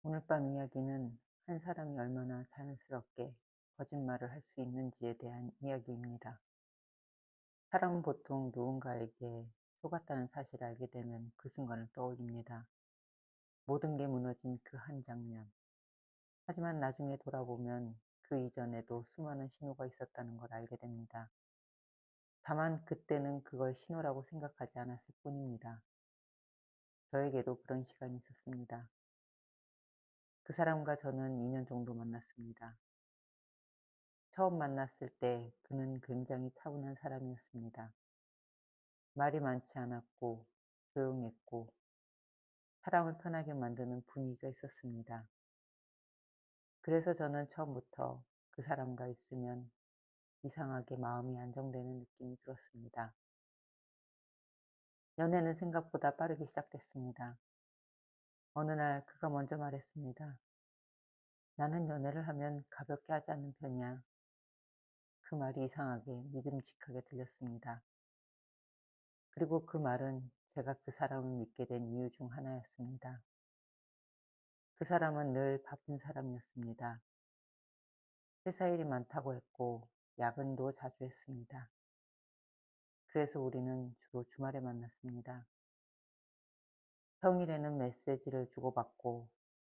오늘 밤 이야기는 한 사람이 얼마나 자연스럽게 거짓말을 할 수 있는지에 대한 이야기입니다. 사람은 보통 누군가에게 속았다는 사실을 알게 되면 그 순간을 떠올립니다. 모든 게 무너진 그 한 장면. 하지만 나중에 돌아보면 그 이전에도 수많은 신호가 있었다는 걸 알게 됩니다. 다만 그때는 그걸 신호라고 생각하지 않았을 뿐입니다. 저에게도 그런 시간이 있었습니다. 그 사람과 저는 2년 정도 만났습니다. 처음 만났을 때 그는 굉장히 차분한 사람이었습니다. 말이 많지 않았고 조용했고 사람을 편하게 만드는 분위기가 있었습니다. 그래서 저는 처음부터 그 사람과 있으면 이상하게 마음이 안정되는 느낌이 들었습니다. 연애는 생각보다 빠르게 시작됐습니다. 어느 날 그가 먼저 말했습니다. 나는 연애를 하면 가볍게 하지 않는 편이야. 그 말이 이상하게 믿음직하게 들렸습니다. 그리고 그 말은 제가 그 사람을 믿게 된 이유 중 하나였습니다. 그 사람은 늘 바쁜 사람이었습니다. 회사 일이 많다고 했고 야근도 자주 했습니다. 그래서 우리는 주로 주말에 만났습니다. 평일에는 메시지를 주고받고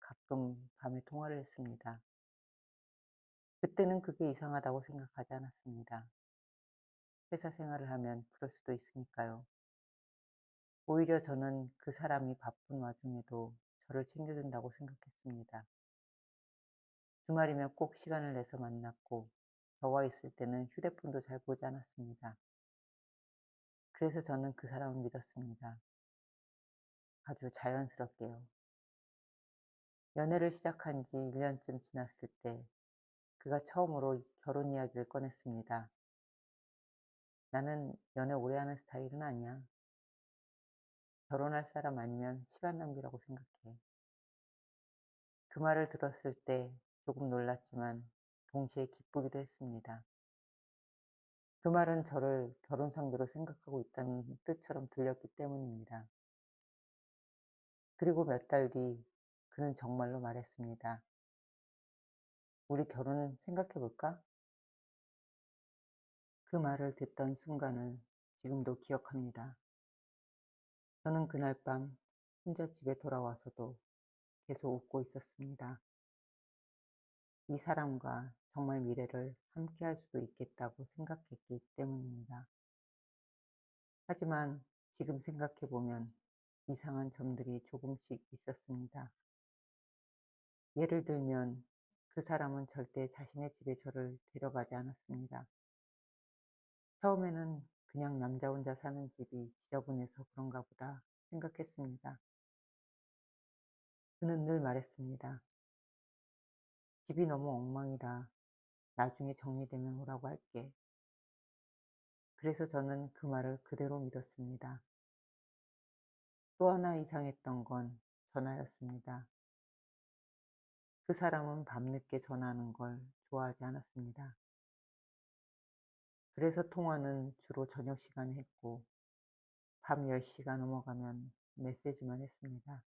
가끔 밤에 통화를 했습니다. 그때는 그게 이상하다고 생각하지 않았습니다. 회사 생활을 하면 그럴 수도 있으니까요. 오히려 저는 그 사람이 바쁜 와중에도 저를 챙겨준다고 생각했습니다. 주말이면 꼭 시간을 내서 만났고 저와 있을 때는 휴대폰도 잘 보지 않았습니다. 그래서 저는 그 사람을 믿었습니다. 아주 자연스럽게요. 연애를 시작한 지 1년쯤 지났을 때 그가 처음으로 결혼 이야기를 꺼냈습니다. 나는 연애 오래 하는 스타일은 아니야. 결혼할 사람 아니면 시간 낭비라고 생각해. 그 말을 들었을 때 조금 놀랐지만 동시에 기쁘기도 했습니다. 그 말은 저를 결혼 상대로 생각하고 있다는 뜻처럼 들렸기 때문입니다. 그리고 몇 달 뒤 그는 정말로 말했습니다. 우리 결혼 생각해 볼까? 그 말을 듣던 순간을 지금도 기억합니다. 저는 그날 밤 혼자 집에 돌아와서도 계속 웃고 있었습니다. 이 사람과 정말 미래를 함께 할 수도 있겠다고 생각했기 때문입니다. 하지만 지금 생각해 보면 이상한 점들이 조금씩 있었습니다. 예를 들면 그 사람은 절대 자신의 집에 저를 데려가지 않았습니다. 처음에는 그냥 남자 혼자 사는 집이 지저분해서 그런가 보다 생각했습니다. 그는 늘 말했습니다. 집이 너무 엉망이라 나중에 정리되면 오라고 할게. 그래서 저는 그 말을 그대로 믿었습니다. 또 하나 이상했던 건 전화였습니다. 그 사람은 밤늦게 전화하는 걸 좋아하지 않았습니다. 그래서 통화는 주로 저녁 시간에 했고 밤 10시가 넘어가면 메시지만 했습니다.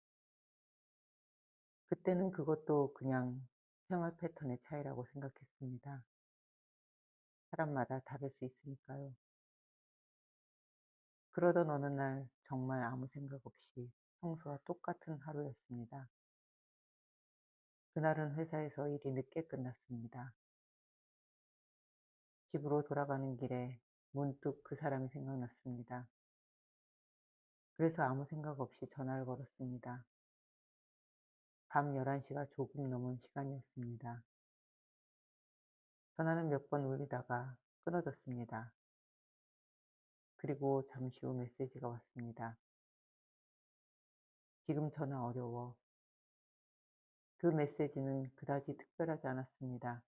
그때는 그것도 그냥 생활 패턴의 차이라고 생각했습니다. 사람마다 다를 수 있으니까요. 그러던 어느 날 정말 아무 생각 없이 평소와 똑같은 하루였습니다. 그날은 회사에서 일이 늦게 끝났습니다. 집으로 돌아가는 길에 문득 그 사람이 생각났습니다. 그래서 아무 생각 없이 전화를 걸었습니다. 밤 11시가 조금 넘은 시간이었습니다. 전화는 몇 번 울리다가 끊어졌습니다. 그리고 잠시 후 메시지가 왔습니다. 지금 전화 어려워. 그 메시지는 그다지 특별하지 않았습니다.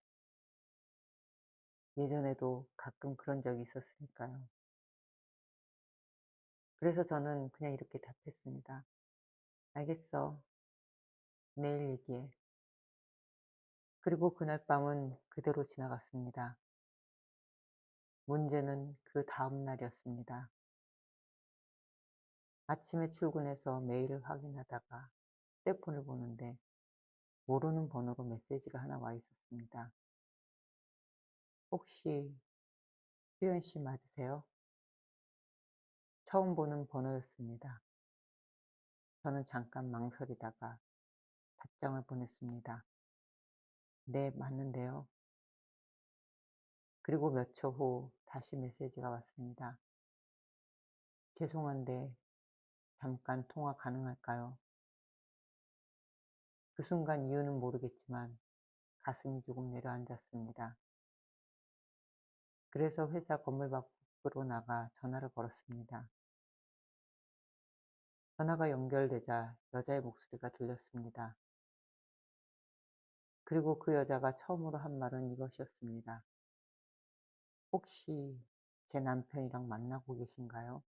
예전에도 가끔 그런 적이 있었으니까요. 그래서 저는 그냥 이렇게 답했습니다. 알겠어. 내일 얘기해. 그리고 그날 밤은 그대로 지나갔습니다. 문제는 그 다음 날이었습니다. 아침에 출근해서 메일을 확인하다가 휴대폰을 보는데 모르는 번호로 메시지가 하나 와 있었습니다. 혹시 수연 씨 맞으세요? 처음 보는 번호였습니다. 저는 잠깐 망설이다가 답장을 보냈습니다. 네, 맞는데요. 그리고 몇 초 후 다시 메시지가 왔습니다. 죄송한데 잠깐 통화 가능할까요? 그 순간 이유는 모르겠지만 가슴이 조금 내려앉았습니다. 그래서 회사 건물 밖으로 나가 전화를 걸었습니다. 전화가 연결되자 여자의 목소리가 들렸습니다. 그리고 그 여자가 처음으로 한 말은 이것이었습니다. 혹시 제 남편이랑 만나고 계신가요?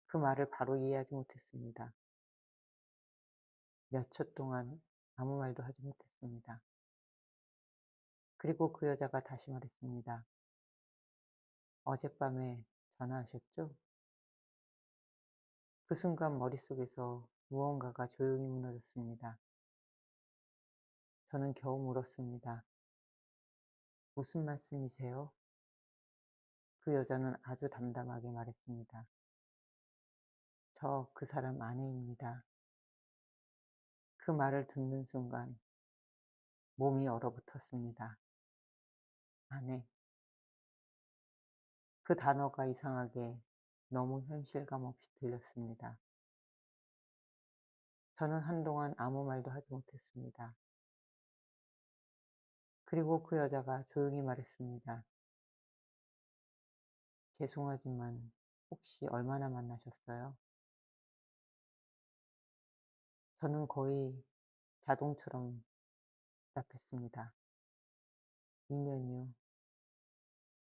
그 말을 바로 이해하지 못했습니다. 몇 초 동안 아무 말도 하지 못했습니다. 그리고 그 여자가 다시 말했습니다. 어젯밤에 전화하셨죠? 그 순간 머릿속에서 무언가가 조용히 무너졌습니다. 저는 겨우 물었습니다. 무슨 말씀이세요? 그 여자는 아주 담담하게 말했습니다. 저 그 사람 아내입니다. 그 말을 듣는 순간 몸이 얼어붙었습니다. 아내. 그 단어가 이상하게 너무 현실감 없이 들렸습니다. 저는 한동안 아무 말도 하지 못했습니다. 그리고 그 여자가 조용히 말했습니다. 죄송하지만 혹시 얼마나 만나셨어요? 저는 거의 자동처럼 대답했습니다. 2년이요.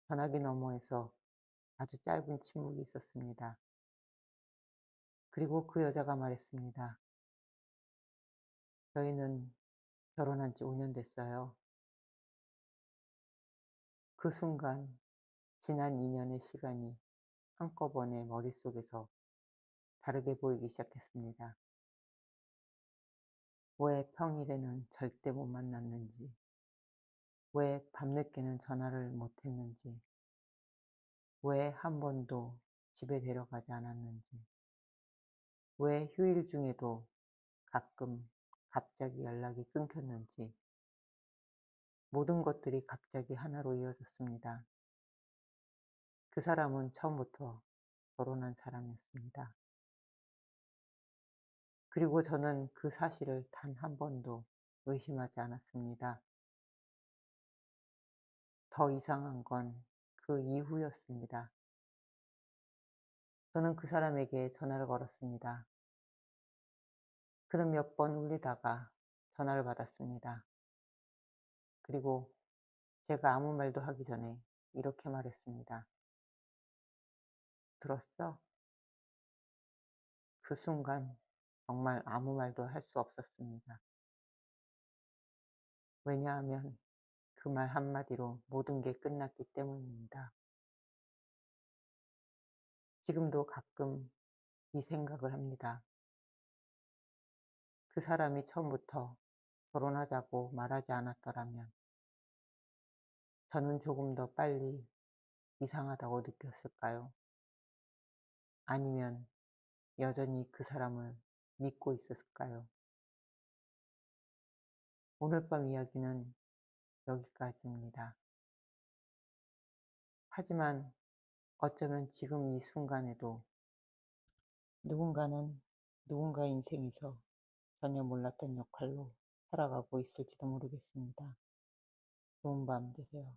전화기 너머에서 아주 짧은 침묵이 있었습니다. 그리고 그 여자가 말했습니다. 저희는 결혼한 지 5년 됐어요. 그 순간 지난 2년의 시간이 한꺼번에 머릿속에서 다르게 보이기 시작했습니다. 왜 평일에는 절대 못 만났는지, 왜 밤늦게는 전화를 못했는지, 왜 한 번도 집에 데려가지 않았는지, 왜 휴일 중에도 가끔 갑자기 연락이 끊겼는지, 모든 것들이 갑자기 하나로 이어졌습니다. 그 사람은 처음부터 결혼한 사람이었습니다. 그리고 저는 그 사실을 단 한 번도 의심하지 않았습니다. 더 이상한 건 그 이후였습니다. 저는 그 사람에게 전화를 걸었습니다. 그는 몇 번 울리다가 전화를 받았습니다. 그리고 제가 아무 말도 하기 전에 이렇게 말했습니다. 들었어? 그 순간 정말 아무 말도 할 수 없었습니다. 왜냐하면 그 말 한마디로 모든 게 끝났기 때문입니다. 지금도 가끔 이 생각을 합니다. 그 사람이 처음부터 결혼하자고 말하지 않았더라면 저는 조금 더 빨리 이상하다고 느꼈을까요? 아니면 여전히 그 사람을 믿고 있었을까요? 오늘 밤 이야기는 여기까지입니다. 하지만 어쩌면 지금 이 순간에도 누군가는 누군가 인생에서 전혀 몰랐던 역할로 살아가고 있을지도 모르겠습니다. 좋은 밤 되세요.